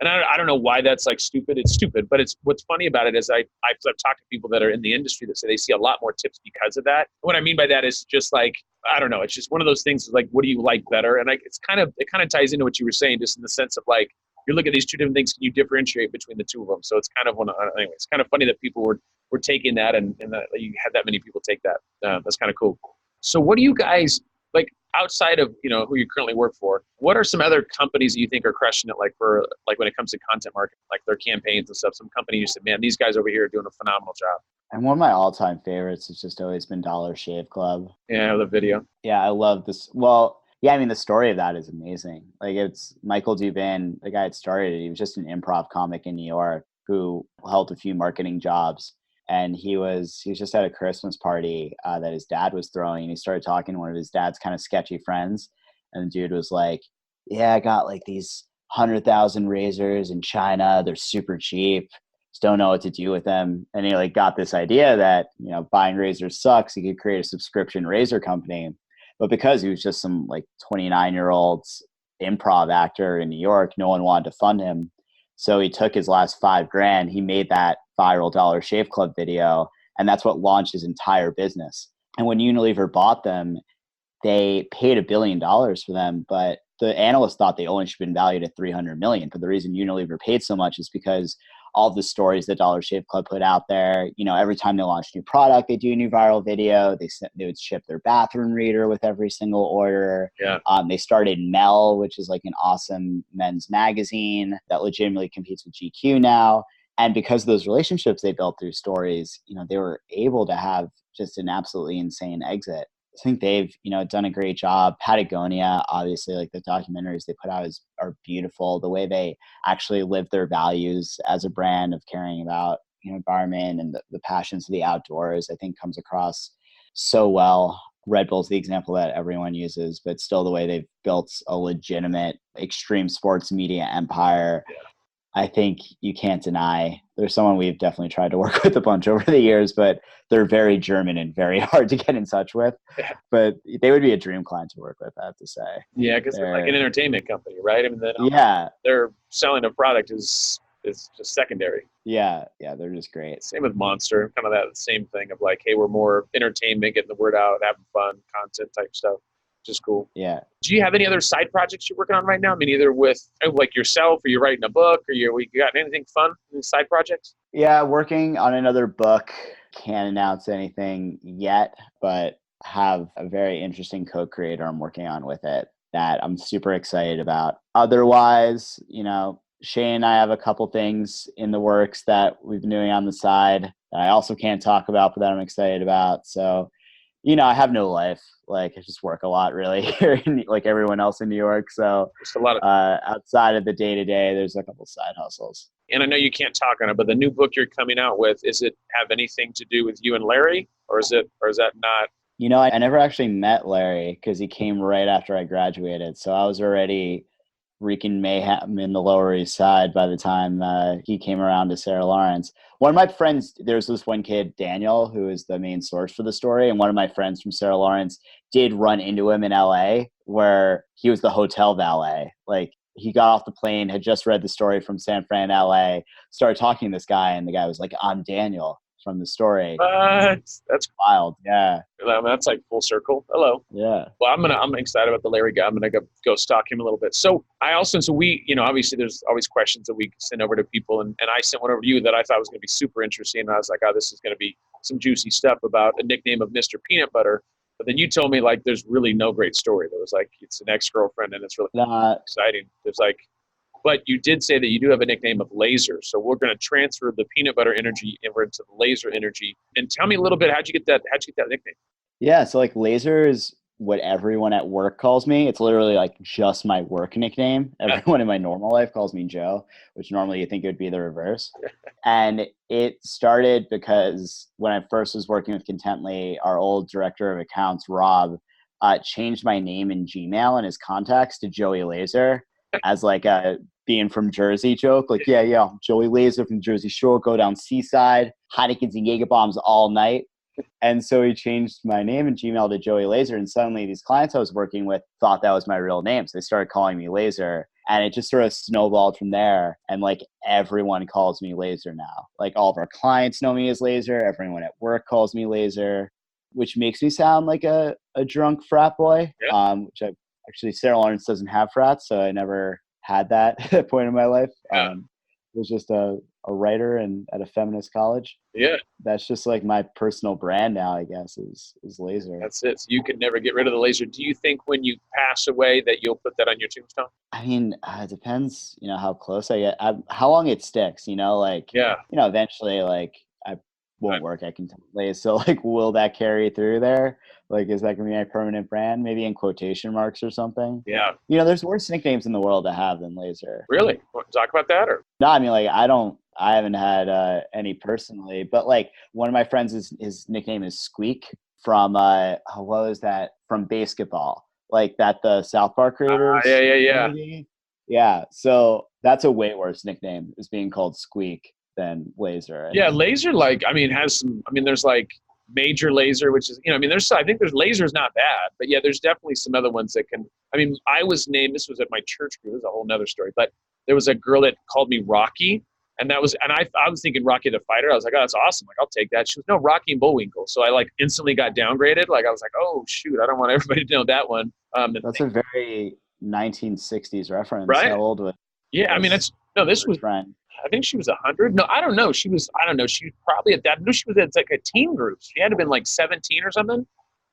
And I don't know why that's like stupid. It's stupid. But what's funny about it is I've talked to people that are in the industry that say they see a lot more tips because of that. What I mean by that is just like, I don't know. It's just one of those things like, what do you like better? And it kind of ties into what you were saying, just in the sense of like, you look at these 2 different things, can you differentiate between the 2 of them? So it's kind of anyway, it's kind of funny that people were taking that and that you had that many people take that. That's kind of cool. So what do you guys like outside of, who you currently work for? What are some other companies that you think are crushing it, like for like when it comes to content marketing, like their campaigns and stuff? Some company you said, man, these guys over here are doing a phenomenal job. And one of my all-time favorites has just always been Dollar Shave Club. Yeah, the video. Yeah, I love this. Well, yeah, I mean, the story of that is amazing. Like, it's Michael Dubin, the guy that started it. He was just an improv comic in New York who held a few marketing jobs. And he was just at a Christmas party that his dad was throwing. And he started talking to one of his dad's kind of sketchy friends. And the dude was like, yeah, I got like these 100,000 razors in China. They're super cheap. Just don't know what to do with them. And he like got this idea that, buying razors sucks. He could create a subscription razor company. But because he was just some like 29-year-old improv actor in New York, no one wanted to fund him. So he took his last $5,000. He made that viral Dollar Shave Club video, and that's what launched his entire business. And when Unilever bought them, they paid $1 billion for them, but the analysts thought they only should have been valued at $300 million. But the reason Unilever paid so much is because all the stories that Dollar Shave Club put out there, every time they launch a new product, they do a new viral video. They would ship their bathroom reader with every single order. Yeah. They started Mel, which is like an awesome men's magazine that legitimately competes with GQ now. And because of those relationships they built through stories, they were able to have just an absolutely insane exit. I think they've, done a great job. Patagonia, obviously, like the documentaries they put out are beautiful. The way they actually live their values as a brand of caring about, environment and the passions of the outdoors, I think comes across so well. Red Bull's the example that everyone uses, but still the way they've built a legitimate extreme sports media empire. Yeah. I think you can't deny. There's someone we've definitely tried to work with a bunch over the years, but they're very German and very hard to get in touch with. Yeah. But they would be a dream client to work with, I have to say. Yeah, because they're like an entertainment company, right? I mean, yeah, they're selling a product is is just secondary. Yeah, they're just great. Same with Monster, kind of that same thing of like, hey, we're more entertainment, getting the word out, having fun, content type stuff. Just cool. Yeah. Do you have any other side projects you're working on right now? I mean, either with like yourself, or you're writing a book, or you got anything fun in side projects? Yeah, working on another book. Can't announce anything yet, but have a very interesting co-creator I'm working on with it that I'm super excited about. Otherwise, Shane and I have a couple things in the works that we've been doing on the side that I also can't talk about, but that I'm excited about. So, I have no life. Like, I just work a lot, really, here, like everyone else in New York. So, just a lot of outside of the day to day, there's a couple side hustles. And I know you can't talk on it, but the new book you're coming out with, is it have anything to do with you and Larry, or is that not? I never actually met Larry because he came right after I graduated. So I was already wreaking mayhem in the Lower East Side by the time he came around to Sarah Lawrence. One of my friends, there's this one kid, Daniel, who is the main source for the story. And one of my friends from Sarah Lawrence did run into him in LA where he was the hotel valet. Like, he got off the plane, had just read the story from San Fran, LA, started talking to this guy, and the guy was like, I'm Daniel from the story. That's wild. Yeah. That's like full circle. Hello. Yeah. Well, I'm excited about the Larry guy. I'm gonna go stalk him a little bit. So we, obviously there's always questions that we send over to people, and I sent one over to you that I thought was gonna be super interesting. And I was like, oh, this is gonna be some juicy stuff about a nickname of Mr. Peanut Butter. But then you told me like there's really no great story. There was like it's an ex-girlfriend and it's really exciting. There's like, but you did say that you do have a nickname of Laser. So we're going to transfer the peanut butter energy over into the laser energy. And tell me a little bit, how'd you get that nickname? Yeah, so like Laser is what everyone at work calls me. It's literally like just my work nickname. Everyone in my normal life calls me Joe, which normally you think it would be the reverse. And it started because when I first was working with Contentlys, our old director of accounts, Rob, changed my name in Gmail and his contacts to Joey Laser as like a being from Jersey joke. Like, yeah, Joey Laser from Jersey Shore, go down Seaside, Heineken's and Jaeger bombs all night. And so he changed my name in Gmail to Joey Laser. And suddenly these clients I was working with thought that was my real name. So they started calling me Laser. And it just sort of snowballed from there. And like everyone calls me Laser now. Like all of our clients know me as Laser. Everyone at work calls me Laser, which makes me sound like a drunk frat boy. Yeah. Actually, Sarah Lawrence doesn't have frats, so I never had that at that point in my life. Yeah. It was just a writer and at a feminist college. Yeah. That's just like my personal brand now, I guess, is Laser. That's it. So you could never get rid of the Laser. Do you think when you pass away that you'll put that on your tombstone? I mean, it depends, how close I get, how long it sticks, Yeah. Eventually, like, I won't work at Contentlys. So, like, will that carry through there? Like, is that going to be my permanent brand? Maybe in quotation marks or something? Yeah. There's worse nicknames in the world to have than Laser. Really? Want to talk about that? Or? No, I mean, like, I haven't had any personally, but like one of my friends, his nickname is Squeak from, what was that? From Basketball. Like that the South Park creators. Yeah. Movie? Yeah. So that's a way worse nickname, is being called Squeak than Laser. Yeah, Laser, there's like Major Laser, which is, I think there's Laser's not bad, but yeah, there's definitely some other ones that can, I was named, this was at my church group, this is a whole nother story, but there was a girl that called me Rocky, and I was thinking Rocky the Fighter. I was like, oh, that's awesome. Like, I'll take that. She was, no, Rocky and Bullwinkle. So I like instantly got downgraded. Like, I was like, oh shoot, I don't want everybody to know that one. That's a very 1960s reference. Right? How old was? Yeah, this was, friend. I think she was 100. No, I don't know. She was probably at that. No, she was at like a teen group. She had to have been like 17 or something.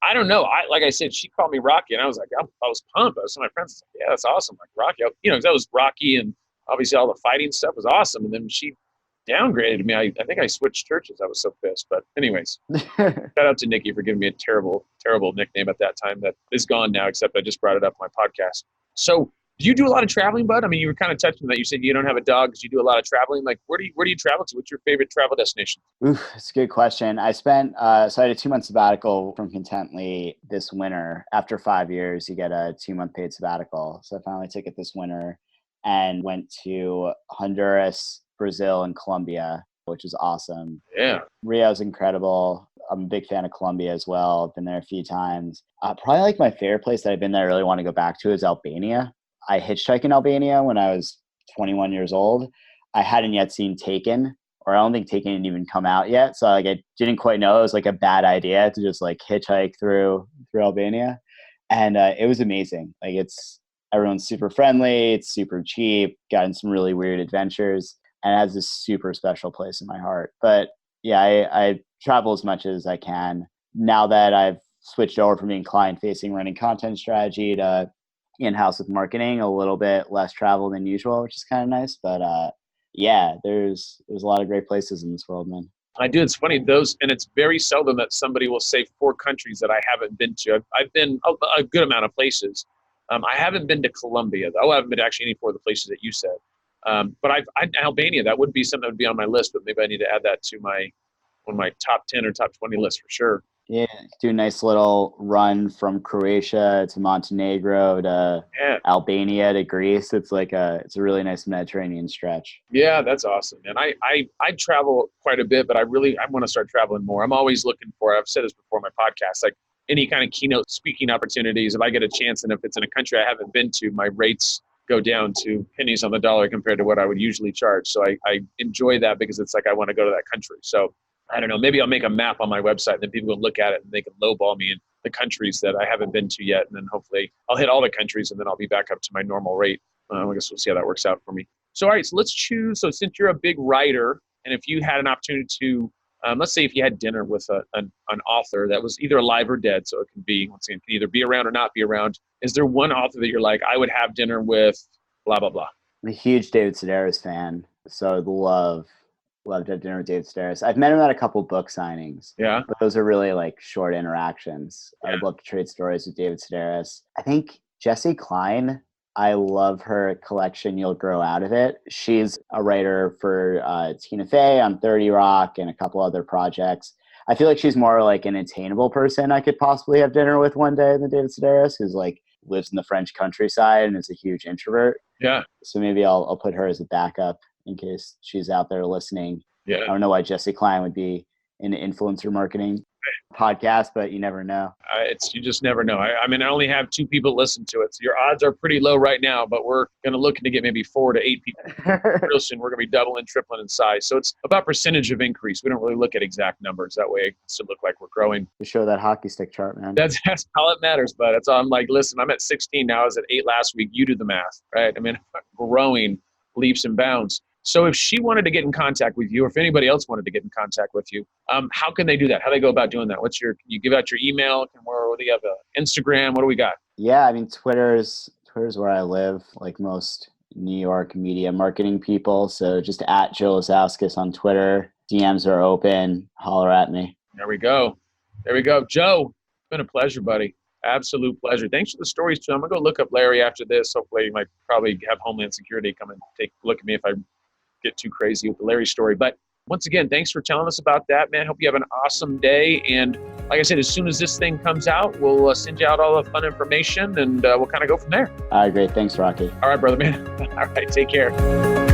I don't know. Like I said, she called me Rocky, and I was like, I was pumped. I was telling my friends, like, yeah, that's awesome. Like Rocky, that was Rocky, and obviously all the fighting stuff was awesome. And then she downgraded me. I think I switched churches. I was so pissed. But anyways, shout out to Nikki for giving me a terrible, terrible nickname at that time that is gone now, except I just brought it up on my podcast. So do you do a lot of traveling, bud? You were kind of touching that. You said you don't have a dog because you do a lot of traveling. Like, where do you travel to? What's your favorite travel destination? Oof, it's a good question. I spent, so I had a 2-month sabbatical from Contentlys this winter. After 5 years, you get a 2-month paid sabbatical. So I finally took it this winter and went to Honduras, Brazil, and Colombia, which is awesome. Yeah. Rio's incredible. I'm a big fan of Colombia as well. I've been there a few times. Probably like my favorite place that I've been there I really want to go back to is Albania. I hitchhiked in Albania when I was 21 years old. I hadn't yet seen Taken, or I don't think Taken had even come out yet. So like I didn't quite know it was like a bad idea to just like hitchhike through Albania. And it was amazing. Like everyone's super friendly, it's super cheap, gotten some really weird adventures, and it has this super special place in my heart. But yeah, I travel as much as I can. Now that I've switched over from being client-facing, running content strategy, to in-house with marketing, a little bit less travel than usual, which is kind of nice. But yeah, there's a lot of great places in this world, man. I do. It's funny, and it's very seldom that somebody will say 4 countries that I haven't been to. I've been a good amount of places. I haven't been to Colombia, though. I haven't been to actually any 4 of the places that you said. But Albania, that would be something that would be on my list, but maybe I need to add that to one of my top 10 or top 20 lists for sure. Yeah, do a nice little run from Croatia to Montenegro to Albania to Greece. It's a really nice Mediterranean stretch. Yeah, that's awesome. And I travel quite a bit, but I want to start traveling more. I'm always looking for, I've said this before in my podcast, like any kind of keynote speaking opportunities. If I get a chance, and if it's in a country I haven't been to, my rates go down to pennies on the dollar compared to what I would usually charge. So I enjoy that because it's like I want to go to that country. So I don't know, maybe I'll make a map on my website and then people can look at it and they can lowball me in the countries that I haven't been to yet. And then hopefully I'll hit all the countries and then I'll be back up to my normal rate. I guess we'll see how that works out for me. So, all right, so let's choose. So since you're a big writer, and if you had an opportunity to, let's say if you had dinner with an author that was either alive or dead, so it can be, once again, can either be around or not be around. Is there one author that you're like, I would have dinner with blah, blah, blah? I'm a huge David Sedaris fan. So I'd love to have dinner with David Sedaris. I've met him at a couple book signings. Yeah. But those are really like short interactions. Yeah. I'd love to trade stories with David Sedaris. I think Jessie Klein, I love her collection, You'll Grow Out of It. She's a writer for Tina Fey on 30 Rock and a couple other projects. I feel like she's more like an attainable person I could possibly have dinner with one day than David Sedaris, who's like lives in the French countryside and is a huge introvert. Yeah. So maybe I'll put her as a backup in case she's out there listening. Yeah. I don't know why Jessie Klein would be in influencer marketing podcast, but you never know. You just never know. I mean, I only have 2 people listen to it. So your odds are pretty low right now, but we're going to look to get maybe 4 to 8 people. Real soon, we're going to be doubling, tripling in size. So it's about percentage of increase. We don't really look at exact numbers. That way it should look like we're growing. To show that hockey stick chart, man. That's all it matters, bud. That's all. I'm like, listen, I'm at 16 now. I was at 8 last week. You do the math, right? I mean, growing leaps and bounds. So if she wanted to get in contact with you, or if anybody else wanted to get in contact with you, how can they do that? How do they go about doing that? Can you give out your email? What do you have? Instagram? What do we got? Yeah, I mean, Twitter's where I live, like most New York media marketing people. So just at Joe Lazuakas on Twitter. DMs are open. Holler at me. There we go. Joe, it's been a pleasure, buddy. Absolute pleasure. Thanks for the stories, too. I'm going to go look up Larry after this. Hopefully, you might probably have Homeland Security come and take a look at me if I get too crazy with the Larry story. But once again, thanks for telling us about that, man. Hope you have an awesome day. And like I said, as soon as this thing comes out, we'll send you out all the fun information and we'll kind of go from there. All right, great. Thanks, Rocky. All right, brother, man. All right, take care.